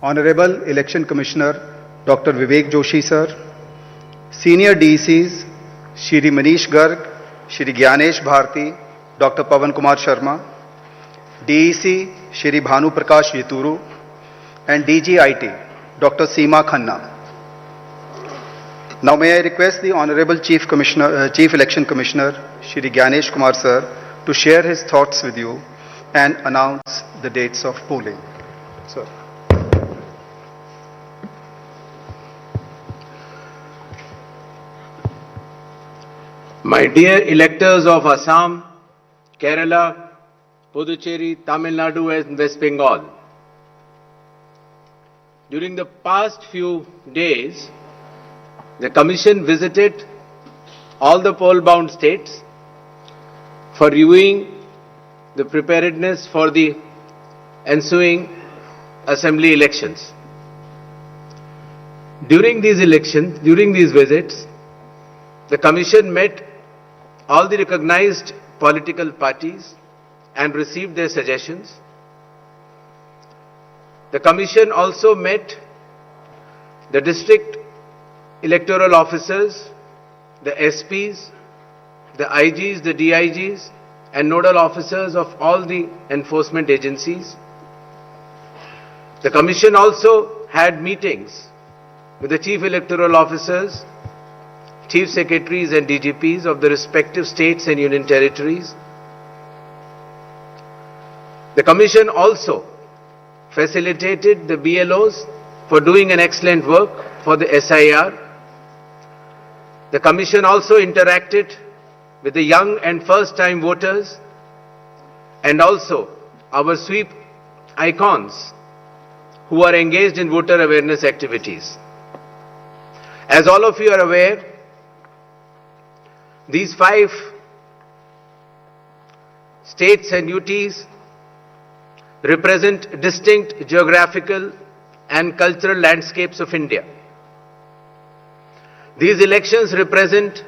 Honorable Election Commissioner Dr. Vivek Joshi sir, Senior DECs Shri Manish Garg, Shri Gyanesh Bharti, Dr. Pawan Kumar Sharma, DEC Shri Bhanu Prakash Yaturu, and DGIT Dr. Seema Khanna. Now may I request the Honorable Chief Election Commissioner Shri Gyanesh Kumar sir to share his thoughts with you and announce the dates of polling. Sir. My dear electors of Assam, Kerala, Puducherry, Tamil Nadu and West Bengal, during the past few days, the Commission visited all the poll-bound states for reviewing the preparedness for the ensuing assembly elections. During these visits, the Commission met all the recognized political parties and received their suggestions. The Commission also met the district electoral officers, the SPs, the IGs, the DIGs, and nodal officers of all the enforcement agencies. The Commission also had meetings with the chief electoral officers, chief secretaries and DGPs of the respective states and union territories. The Commission also facilitated the BLOs for doing an excellent work for the SIR. The Commission also interacted with the young and first-time voters and also our sweep icons who are engaged in voter awareness activities. As all of you are aware, these 5 states and UTs represent distinct geographical and cultural landscapes of India. These elections represent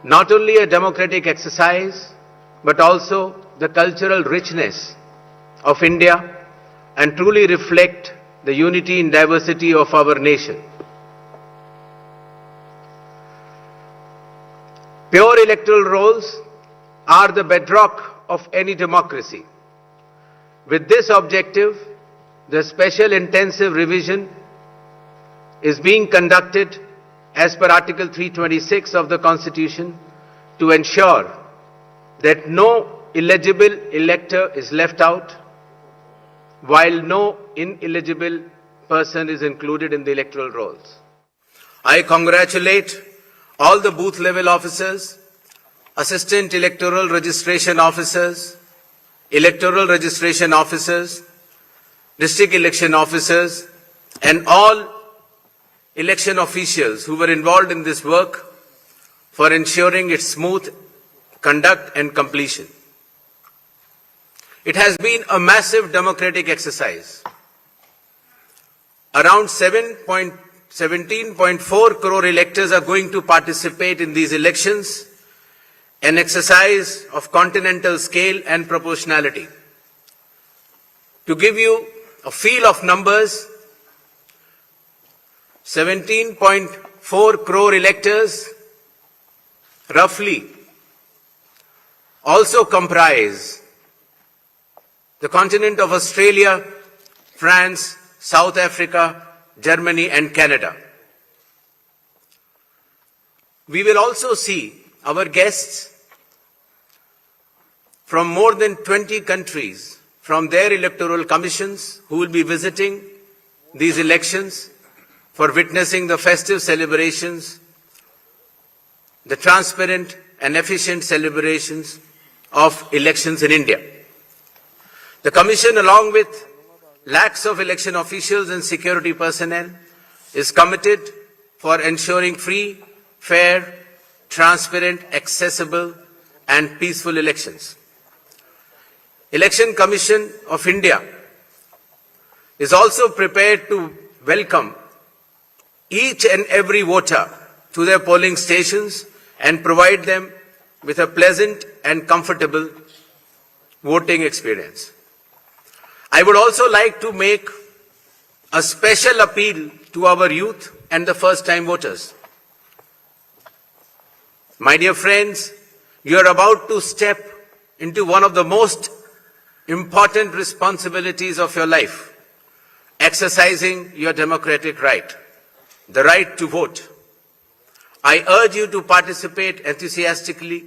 not only a democratic exercise, but also the cultural richness of India and truly reflect the unity in diversity of our nation. Pure electoral rolls are the bedrock of any democracy. With this objective, the special intensive revision is being conducted as per Article 326 of the Constitution to ensure that no eligible elector is left out, while no ineligible person is included in the electoral rolls. I congratulate all the booth level officers, assistant electoral registration officers, district election officers, and all election officials who were involved in this work for ensuring its smooth conduct and completion. It has been a massive democratic exercise. Around 17.4 crore electors are going to participate in these elections, an exercise of continental scale and proportionality. To give you a feel of numbers, 17.4 crore electors roughly also comprise the continent of Australia, France, South Africa, Germany and Canada. We will also see our guests from more than 20 countries from their electoral commissions who will be visiting these elections for witnessing the festive celebrations, the transparent and efficient celebrations of elections in India. The Commission, along with lakhs of election officials and security personnel, is committed for ensuring free, fair, transparent, accessible and peaceful elections. Election Commission of India is also prepared to welcome each and every voter to their polling stations and provide them with a pleasant and comfortable voting experience. I would also like to make a special appeal to our youth and the first-time voters. My dear friends, you are about to step into one of the most important responsibilities of your life, exercising your democratic right, the right to vote. I urge you to participate enthusiastically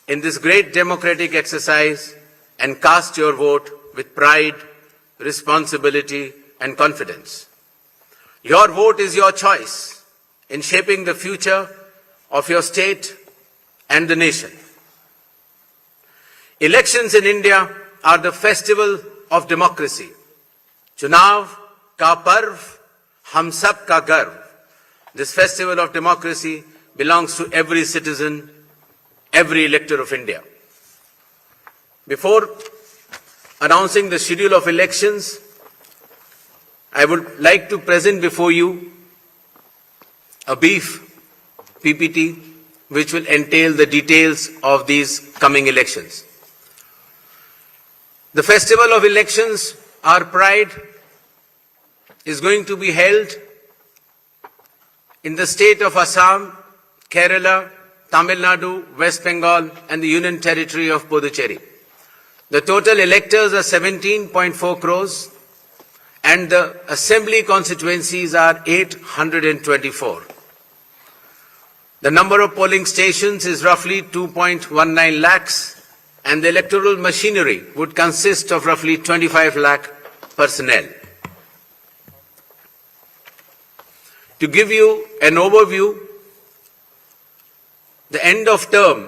in this great democratic exercise and cast your vote with pride, responsibility, and confidence. Your vote is your choice in shaping the future of your state and the nation. Elections in India are the festival of democracy. Chunav ka parv, hum sab ka garv. This festival of democracy belongs to every citizen, every elector of India. Before announcing the schedule of elections, I would like to present before you a brief PPT which will entail the details of these coming elections. The festival of elections, our pride, is going to be held in the state of Assam, Kerala, Tamil Nadu, West Bengal, and the Union Territory of Puducherry. The total electors are 17.4 crores, and the assembly constituencies are 824. The number of polling stations is roughly 2.19 lakhs, and the electoral machinery would consist of roughly 25 lakh personnel. To give you an overview, the end of term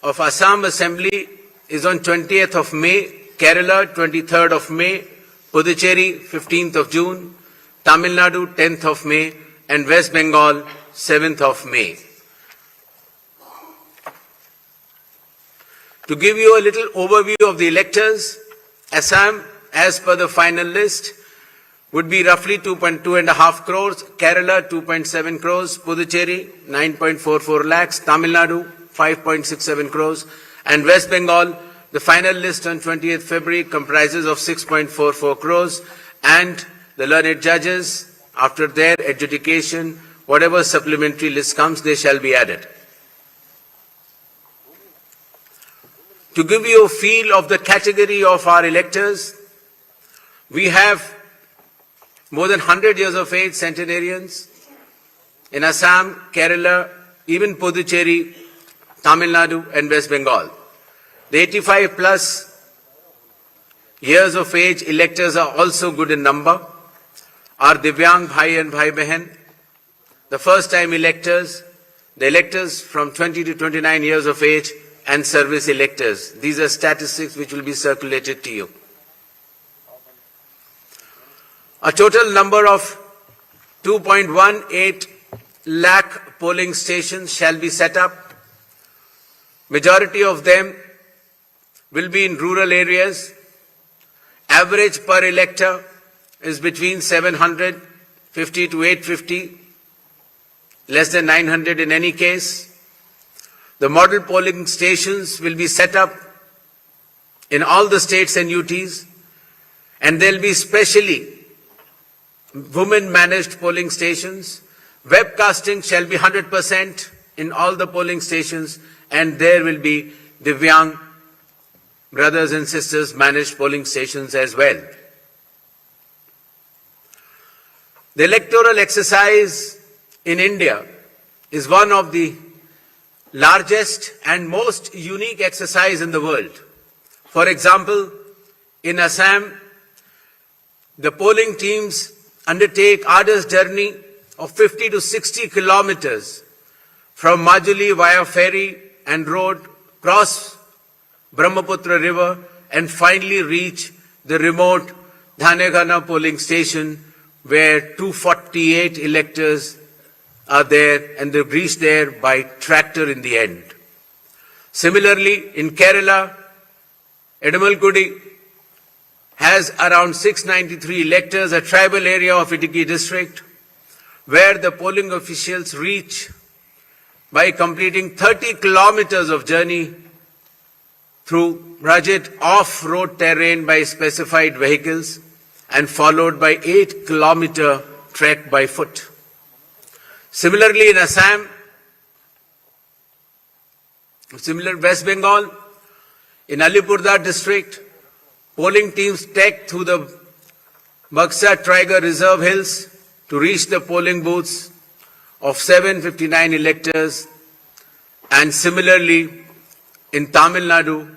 of Assam Assembly is on 20th of May, Kerala 23rd of May, Puducherry 15th of June, Tamil Nadu 10th of May, and West Bengal 7th of May. To give you a little overview of the electors, Assam, as per the final list, would be roughly 2.5 crores, Kerala 2.7 crores, Puducherry 9.44 lakhs, Tamil Nadu 5.67 crores, and West Bengal, the final list on 20th February comprises of 6.44 crores, and the learned judges, after their adjudication, whatever supplementary list comes, they shall be added. To give you a feel of the category of our electors, we have more than 100 years of age centenarians in Assam, Kerala, even Puducherry, Tamil Nadu, and West Bengal. The 85 plus years of age electors are also good in number. Our Divyang Bhai and Bhai Behan, the first time electors, the electors from 20 to 29 years of age, and service electors. These are statistics which will be circulated to you. A total number of 2.18 lakh polling stations shall be set up. Majority of them will be in rural areas. Average per elector is between 750 to 850, less than 900 in any case. The model polling stations will be set up in all the states and UTs, and there will be specially women-managed polling stations. Webcasting shall be 100% in all the polling stations, and there will be Divyang brothers and sisters managed polling stations as well. The electoral exercise in India is one of the largest and most unique exercise in the world. For example, in Assam, the polling teams undertake arduous journey of 50 to 60 kilometers from Majuli via ferry and road, cross Brahmaputra river, and finally reach the remote Dhanegana polling station where 248 electors are there, and they reach there by tractor in the end. Similarly, in Kerala, Edamalgudi has around 693 electors, a tribal area of Idukki district, where the polling officials reach by completing 30 kilometers of journey through rugged off-road terrain by specified vehicles, and followed by 8-kilometer trek by foot. Similarly, in Assam, West Bengal, in Alipurduar district, polling teams trekked through the Buxa Tiger Reserve Hills to reach the polling booths of 759 electors, and similarly in Tamil Nadu,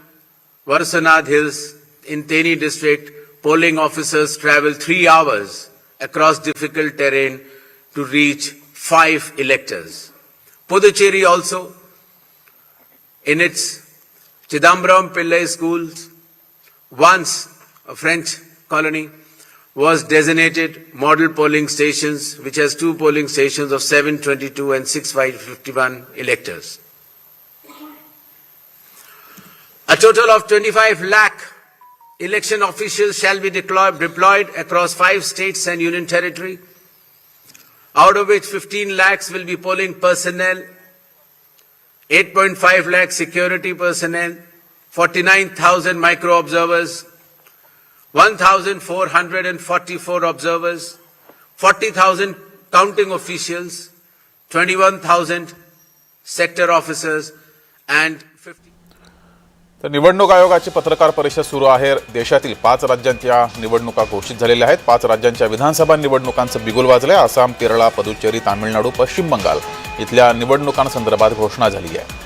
Varsanad Hills in Theni district, polling officers traveled 3 hours across difficult terrain to reach 5 electors. Puducherry also, in its Chidambaram Pillai schools, once a French colony, was designated model polling stations, which has 2 polling stations of 722 and 651 electors. A total of 25 lakh election officials shall be deployed across 5 states and union territory, out of which 15 lakhs will be polling personnel, 8.5 lakh security personnel, 49,000 micro-observers, 1,444 observers, 40,000 counting officials, 21,000 sector officers, and 50. तर निवडणूक आयोगाची पत्रकार परिषद सुरू आहे. देशातील 5 राज्यांच्या निवडणुका घोषित झालेल्या आहेत. 5 राज्यांच्या विधानसभा निवडणुकांचं बिगुल वाजलंय. आसाम, केरळ, पुदुच्चेरी, तामिळनाडू, पश्चिम बंगाल इथल्या निवडणुकांसंदर्भात घोषणा झाली आहे.